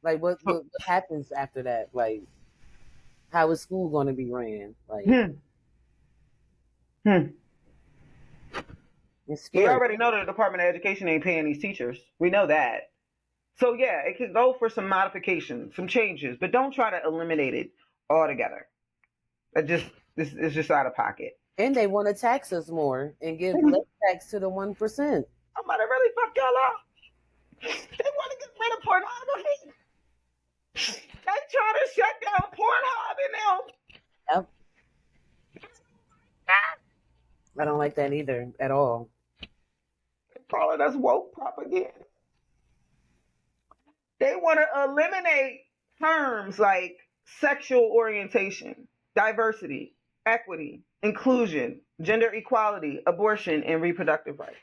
like what, So, what what happens after that? Like how is school going to be ran? Like hmm, hmm. it's We scary. already know that the Department of Education ain't paying these teachers. We know that. So yeah, it could go for some modifications, some changes, but don't try to eliminate it altogether. This is just out of pocket. And they want to tax us more and give less I'm tax to the 1%. about to really fuck y'all up. They want to get rid of pornography. They trying to shut down Pornhub and now. Yep. I don't like that either at all. calling us woke propaganda. They want to eliminate terms like sexual orientation, diversity, equity, inclusion, gender equality, abortion, and reproductive rights,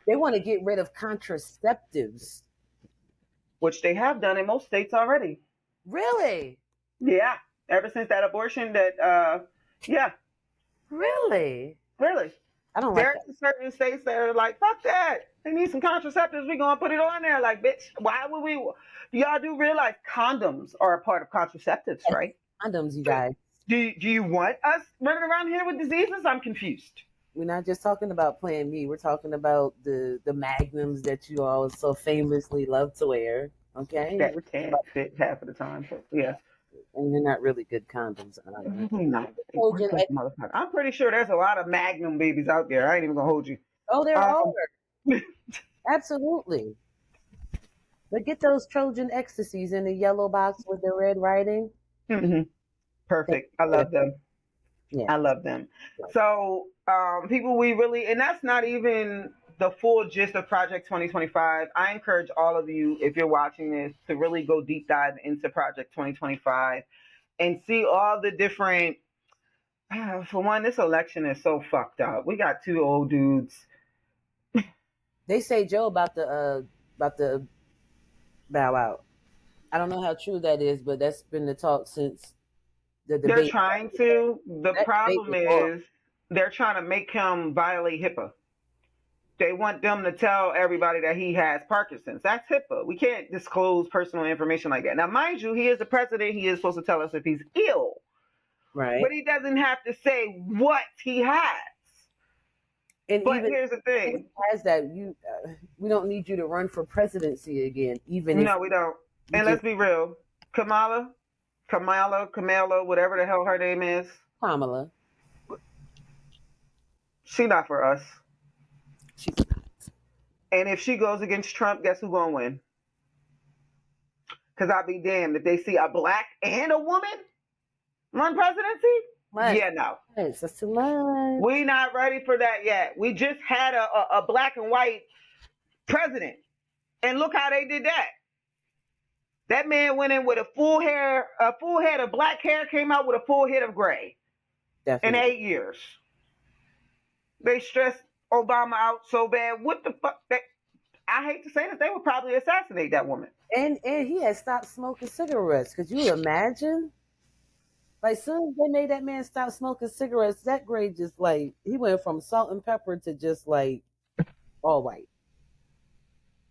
They want to get rid of contraceptives. which they have done in most states already. Really? Yeah, ever since that abortion, yeah, Really? really. I don't like There's that. certain states that are like, fuck that. They need some contraceptives. We gonna put it on there. Like, bitch, why would we? Y'all do realize condoms are a part of contraceptives, Yes, right? condoms, you guys. Do you want us running around here with diseases? I'm confused. We're not just talking about Plan B. We're talking about the magnums that you all so famously love to wear. Okay, That can't fit half of the time. But yeah, and they're not really good condoms. really not. They Trojan work like motherfucker. I'm pretty sure there's a lot of Magnum babies out there. I ain't even gonna hold you. Oh, there are. Um, Absolutely. But get those Trojan ecstasies in the yellow box with the red writing. mhm. Perfect. I love them. Yeah. I love them. So, people, we really, and that's not even the full gist of Project 2025. I encourage all of you, if you're watching this, to really go deep dive into Project 2025 and see all the different. For one, this election is so fucked up. We got two old dudes. They say Joe about the bow out. I don't know how true that is, but that's been the talk since the They're debate. trying to. The That debate problem was horrible. is they're trying to make him violate HIPAA. They want them to tell everybody that he has Parkinson's. That's HIPAA. We can't disclose personal information like that. Now, mind you, he is the president. He is supposed to tell us if he's ill, Right. but he doesn't have to say what he has. And But even here's the thing. as that, we don't need you to run for presidency again, even if No, we don't. you And just let's be real. Kamala, whatever the hell her name is, Kamala. she not for us. She's not. And if she goes against Trump, guess who's going to win? Because I'll be damned if they see a black and a woman run presidency. Much. Yeah, no. That's too much. We not ready for that yet. We just had a black and white president. And look how they did that. That man went in with a full head of black hair, came out with a full head of gray. Definitely. In 8 years. They stressed Obama out so bad. What the fuck? I hate to say this, they would probably assassinate that woman. And he had stopped smoking cigarettes. Could you imagine? Like, soon as they made that man stop smoking cigarettes, that grade just like he went from salt and pepper to just like all white.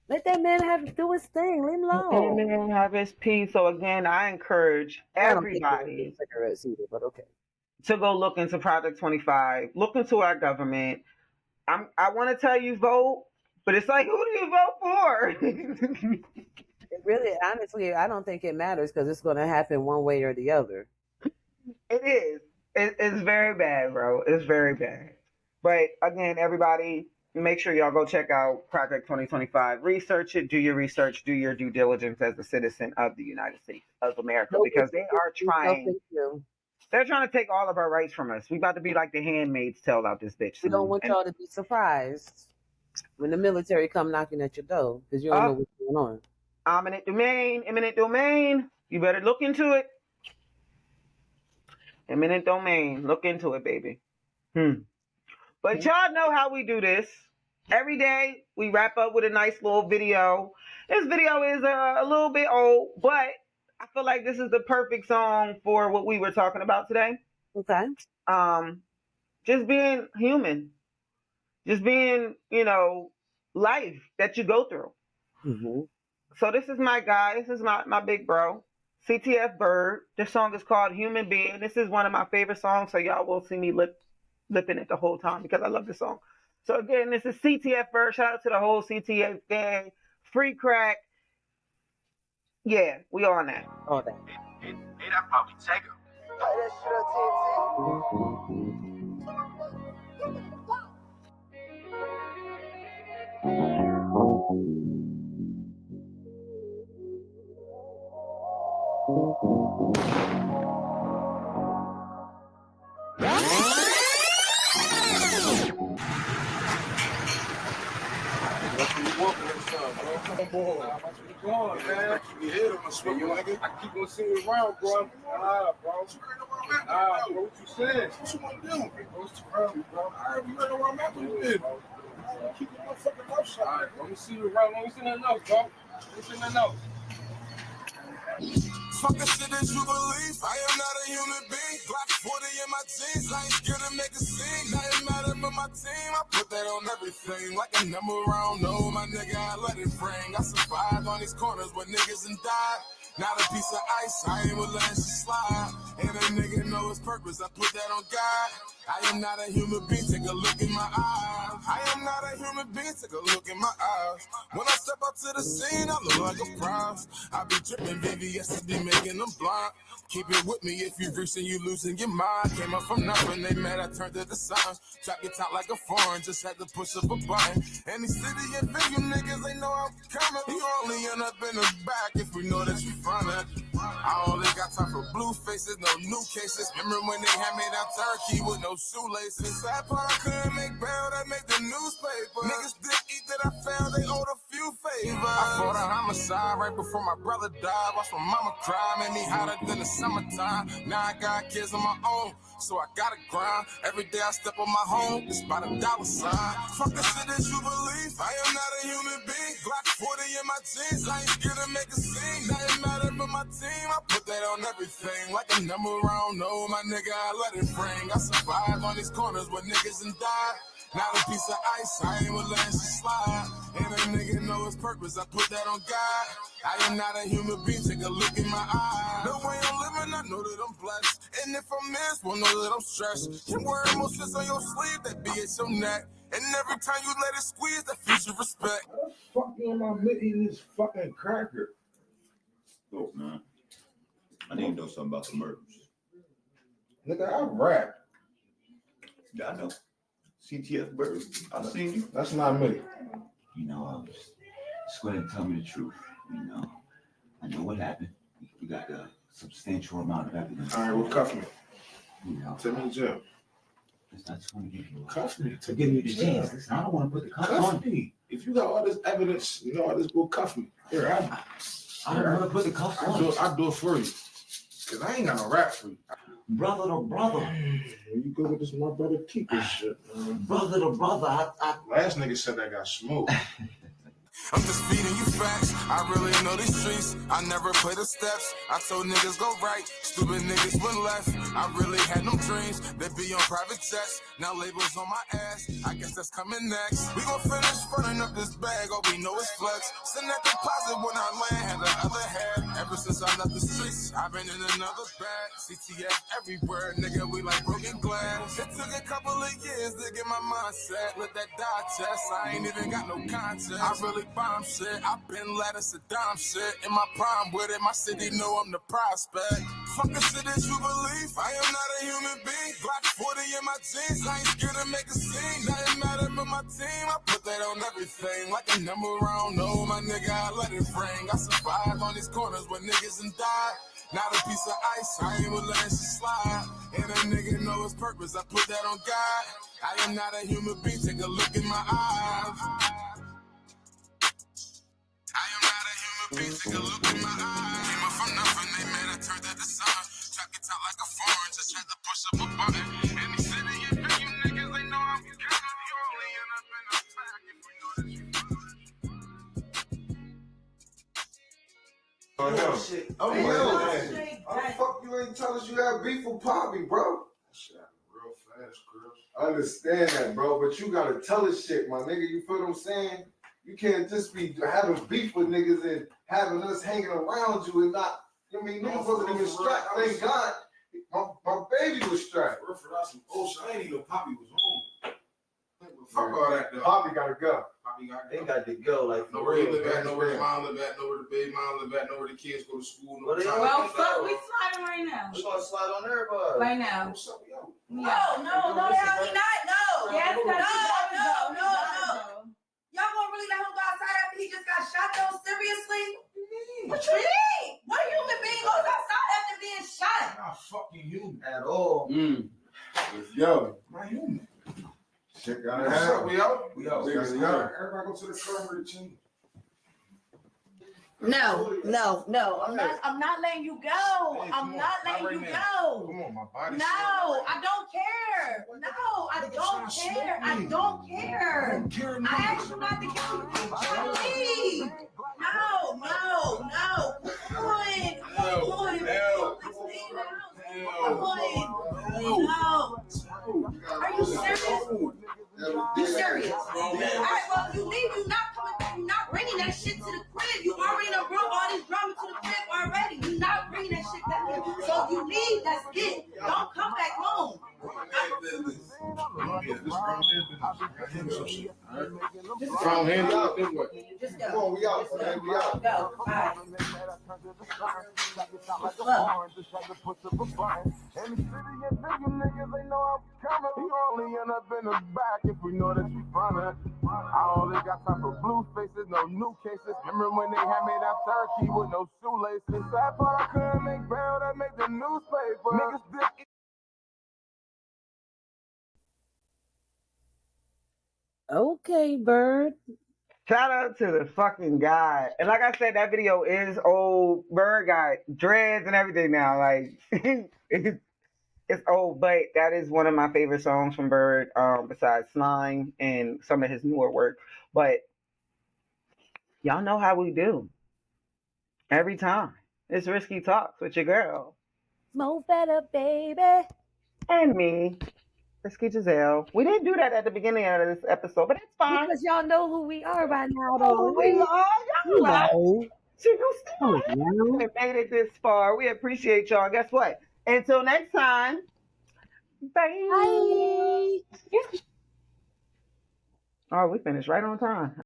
Let that man do his thing. Leave him alone. And have his peace. So again, I encourage everybody cigarettes either, but okay. to go look into Project 25. Look into our government. I want to tell you vote, but it's like, who do you vote for? It really, honestly, I don't think it matters because it's going to happen one way or the other. It is. It's very bad, bro. It's very bad. But again, everybody, make sure y'all go check out Project 2025. Research it. Do your research. Do your due diligence as a citizen of the United States of America, because they are trying. They're trying to take all of our rights from us. We about to be like the Handmaid's Tale out this bitch. We don't want y'all to be surprised when the military come knocking at your door because you don't know what's going on. Eminent domain. You better look into it. Eminent domain. Look into it, baby. But y'all know how we do this. Every day we wrap up with a nice little video. This video is a little bit old, but I feel like this is the perfect song for what we were talking about today. Okay. Just being human. Just being, life that you go through. Mm-hmm. So this is my guy. This is my big bro. CTF Bird. This song is called Human Being. This is one of my favorite songs, so y'all will see me lipping it the whole time because I love this song. So again, this is CTF Bird. Shout out to the whole CTF gang. Free crack. Yeah, we on that. All that. Hey, that probably take him. That shit on TNT. going, man? You hit him, I swear you like it. I keep on seeing you around, bro. Bro. Bro, what you saying? What you want to do? Bro, it's too early, bro. I already know where I'm at with you, bro. Keep your motherfucking mouth shut. All right, bro. Let me see you around. Let me see nothing else, bro. Let me see nothing else. Fuck the shit that you believe. I am not a human being. Glock 40 in my jeans. I ain't scared to make a scene. Nothing matter but my team. I put that on everything. Like a number I don't know. My nigga, I let it ring. I survived on these corners where niggas and died. Not a piece of ice. I ain't with letting shit slide. And a nigga know his purpose. I put that on God. I am not a human being. Take a look in my eyes. I am not a human being. Take a look in my eyes. When I step up to the scene, I look like a prize. I be dripping VVS, be making them blind. Keep it with me if you reaching, you losing your mind. Came up from nothing, they mad, I turned it to something. Trap your top like a foreign, just had to push up a button. Any city and venue niggas, they know I'm coming. You only end up in the back if we know that you frontin'. I only got time for blue faces, no new cases. Remember when they had me that turkey with no shoelaces? That part I couldn't make bail, that make the newspaper. Niggas did eat that I found, they owed a few favors. I fought a homicide right before my brother died. Watched my mama cry, made me hotter than the summertime. Now I got kids of my own, so I gotta grind. Every day I step on my home, it's about $1 sign. Fuck the shit that you believe, I am not a human being. Glock 40 in my jeans, I ain't scared to make a scene. Nothing matter but my team, I put that on everything. Like a number I don't know, my nigga, I let it ring. I survived on these corners where niggas and died. Not a piece of ice, I ain't with letting shit slide. And a nigga know his purpose, I put that on God. I am not a human being, take a look in my eyes. The way I'm living, I know that I'm blessed. And if I miss, well, know that I'm stressed. Can't wear emotions on your sleeve, that be at your neck. And every time you let it squeeze, that future respect. How the fuck you in my mid eating this fucking cracker? Look, man, I need to know something about the murders. Nigga, I rap. Yeah, I know. CTF Birds, I've seen you. That's not me. You know, I was just going to tell me the truth. You know, I know what happened. We got a substantial amount of evidence. All right, well, cuff me. You know, Take me to jail. I just want to give you Cuff me. to give you the chance. Listen, I don't want to put the cuffs on. Cuff me. If you got all this evidence, you know all this will cuff me. Here, I don't want to put the cuffs on. I'll do it for you. Cause I ain't got no rap for you. Brother to brother. You go with this my brother keep this shit, man. Brother to brother. Last nigga said I got smoked. I'm just feeding you facts. I really know these streets. I never play the steps. I told niggas go right. Stupid niggas went left. I really had no dreams. They be on private jets. Now labels on my ass. I guess that's coming next. We gon' finish running up this bag. All we know is flex. Send that deposit when I land. Had the other head. Ever since I left the streets, I've been in another bag. CTF everywhere. Nigga, we like broken glass. It took a couple of years to get my mindset. Let that digest. I ain't even got no content. I really bomb shit. I've been letting Saddam shit. In my prime with it, my city know I'm the prospect. Fuck the shit that you believe. I am not a human being. Glock 40 in my jeans. I ain't scared to make a scene. Nothing matter but my team. I put that on everything. Like a number I don't know, my nigga, I let it ring. I survived on these corners where niggas and died. Not a piece of ice, I ain't with letting shit slide. And a nigga know his purpose, I put that on God. I am not a human being, take a look in my eyes. I am not a human being, take a look in my eyes. Came up from nothing, they made I turned that to something. Trap it out like a foreign, just had to push up a button. Any city and venue niggas, they know I'm coming. You only end up in a pack if we know that you Oh, shit. Oh, hey, yo. How the fuck you ain't tell us you had beef with Poppy, bro? Shit, real fast, Chris. I understand that, bro, but you gotta tell us shit, my nigga. You feel what I'm saying? You can't just be having beef with niggas and having us hanging around you and not. I mean, niggas wasn't even strapped. Thank God, my baby was strapped. For that's some bullshit. I ain't even know Poppy was home. Fuck all that, though. Poppy gotta go. They got to go, like, Know where he live at, know where his mom live at, know where the baby mom live at, know where the kids go to school. Well, they Well, fuck, we sliding right now. We gonna slide on everybody. Right now. What's up, yo? Yeah. No, the hell he not. No. Yes, No. Y'all gonna really let him go outside after he just got shot though? Seriously? What you mean? What human being goes outside after being shot? Not fucking human. At all. Yo, my human. Shit gotta happen. We out? We out. Everybody go to the car with the team. No. I'm not letting you go. I'm not letting you go. Come on, my body. No, I don't care. No, I don't care. I don't care. I asked you not to get you to try to leave. No. Come on. No. Are you serious? You serious? All right, well, if you leave, you're not coming back. You're not bringing that shit to the crib. You already done brought all this drama to the crib already. You're not bringing that shit back here. So if you leave, that's it. Don't come back home. From him out this way. Just go. Come on, we out, man. We out. Go. All right. Only end up in the back if we know that you funny. I only got time for blue faces, no new cases. Remember when they had me that turkey with no shoelaces? Sad part I couldn't make bail that make the newspaper. Niggas did. Okay, Bird. Shout out to the fucking guy. And like I said, that video is old. Bird got dreads and everything now. Like, it's old, but that is one of my favorite songs from Bird, besides Slime and some of his newer work. But y'all know how we do. Every time. It's Risky Talks with your girl. Smoke better, baby. And me, Risky Giselle. We didn't do that at the beginning of this episode, but it's fine. Because y'all know who we are by now, Oh, though. we are. You Y'all know. She goes still Come on, made it this far. We appreciate y'all. Guess what? Until next time. Bye. Bye. Oh, we finished right on time.